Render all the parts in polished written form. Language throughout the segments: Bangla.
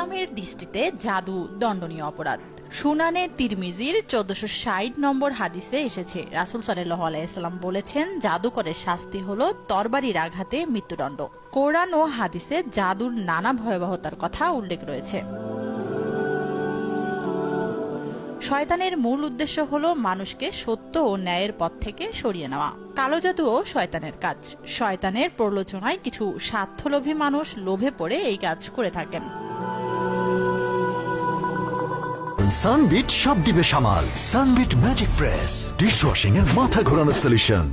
ইসলামের দৃষ্টিতে জাদু দণ্ডনীয় অপরাধ। সুনানে তিরমিজির 1460 নম্বর হাদিসে এসেছে, রাসূল সাল্লাল্লাহু আলাইহি সাল্লাম বলেছেন, জাদুকরের শাস্তি হলো তরবারির আঘাতে মৃত্যুদণ্ড। কোরআন ও হাদিসে জাদুর নানা ভয়াবহতার কথা উল্লেখ রয়েছে। শয়তানের মূল উদ্দেশ্য হলো মানুষকে সত্য ও ন্যায়ের পথ থেকে সরিয়ে নেওয়া। কালো জাদুও শয়তানের কাজ। শয়তানের প্ররোচনায় কিছু স্বার্থলোভী মানুষ লোভে পড়ে এই কাজ করে থাকেন। সানবিট সব দিবে সামাল। সানবিট ম্যাজিক প্রেস ডিশওয়াশিং এর মাথা ঘোরানো সলিউশন।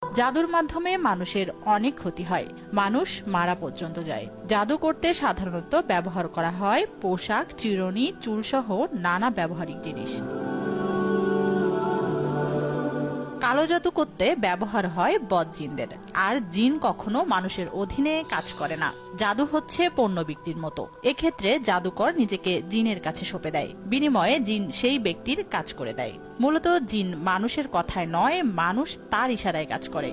জাদুর মাধ্যমে মানুষের অনেক ক্ষতি হয়, মানুষ মারা পর্যন্ত যায়। জাদু করতে সাধারণত ব্যবহার করা হয় পোশাক, চিরুনি, চুলসহ নানা ব্যবহারিক জিনিস। কালো জাদু করতে ব্যবহার হয় বদজিনদের। আর জিন কখনো মানুষের অধীনে কাজ করে না। জাদু হচ্ছে পণ্য বিক্রির মতো। এক্ষেত্রে জাদুকর নিজেকে জিনের কাছে সঁপে দেয়, বিনিময়ে জিন সেই ব্যক্তির কাজ করে দেয়। মূলত জিন মানুষের কথায় নয়, মানুষ তার ইশারায় কাজ করে।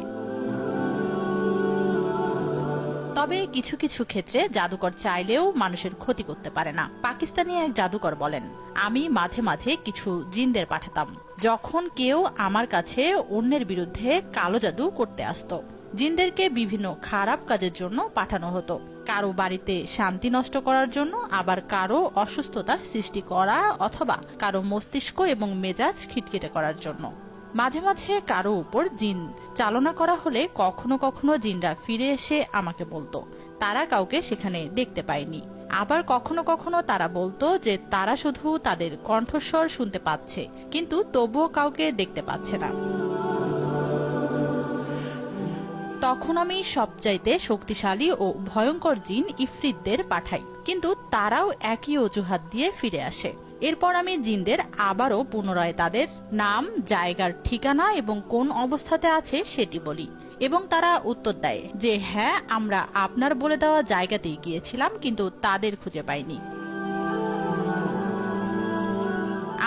তবে কিছু কিছু ক্ষেত্রে জাদুকর চাইলেও মানুষের ক্ষতি করতে পারে না। পাকিস্তানি এক জাদুকর বলেন, আমি মাঝে মাঝে কিছু জিনদের পাঠাতাম, যখন কেউ আমার কাছে অন্যের বিরুদ্ধে কালো জাদু করতে আসতো। জিনদেরকে বিভিন্ন খারাপ কাজের জন্য পাঠানো হতো, কারো বাড়িতে শান্তি নষ্ট করার জন্য, আবার কারো অসুস্থতার সৃষ্টি করা অথবা কারো মস্তিষ্ক এবং মেজাজ খিটখিটে করার জন্য। মাঝে মাঝে কারো উপর জিন চালনা করা হলে কখনো কখনো জিনরা ফিরে এসে আমাকে বলতো তারা কাউকে সেখানে দেখতে পায়নি। আবার কখনো কখনো তারা বলতো যে তারা শুধু তাদের কণ্ঠস্বর শুনতে পাচ্ছে, কিন্তু তবুও কাউকে দেখতে পাচ্ছে না। তখন আমি সবচাইতে শক্তিশালী ও ভয়ঙ্কর জিন ইফরিতদের পাঠাই, কিন্তু তারাও একই অজুহাত দিয়ে ফিরে আসে। এরপর আমি জিনদের আবারও পুনরায় তাদের নাম, জায়গার ঠিকানা এবং কোন অবস্থাতে আছে সেটি বলি, এবং তারা উত্তর দেয় যে হ্যাঁ, আমরা আপনার বলে দেওয়া জায়গাতেই গিয়েছিলাম, কিন্তু তাদের খুঁজে পাইনি।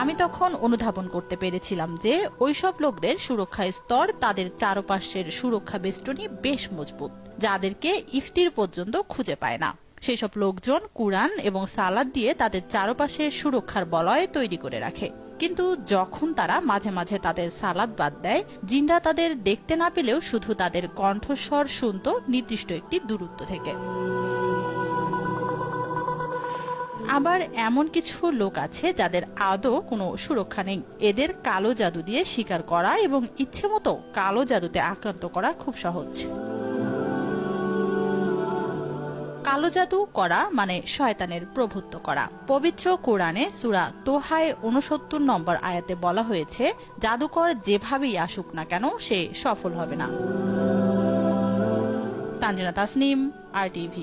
আমি তখন অনুধাবন করতে পেরেছিলাম যে ওইসব লোকদের সুরক্ষা স্তর, তাদের চারপাশের সুরক্ষা বেষ্টনী বেশ মজবুত, যাদেরকে ইফতির পর্যন্ত খুঁজে পায় না। সেসব লোকজন কুরআন এবং সালাত দিয়ে তাদের চারপাশের সুরক্ষার বলয় তৈরি করে রাখে। কিন্তু যখন তারা মাঝে মাঝে তাদের সালাত বাদ দেয়, জিনরা তাদের দেখতে না পেলেও শুধু তাদের কণ্ঠস্বর শুনত নির্দিষ্ট একটি দূরত্ব থেকে। আবার এমন কিছু লোক আছে যাদের আদৌ কোনো সুরক্ষা নেই। এদের কালো জাদু দিয়ে শিকার করা এবং ইচ্ছে মতো কালো জাদুতে আক্রান্ত করা খুব সহজ। কালো জাদু করা মানে শয়তানের প্রভুত্ব করা। পবিত্র কোরআনে সূরা তোহায় 69 নম্বর আয়াতে বলা হয়েছে, জাদুকর যেভাবেই আসুক না কেন সে সফল হবে না। তানজিনা তাসনিম, RTV।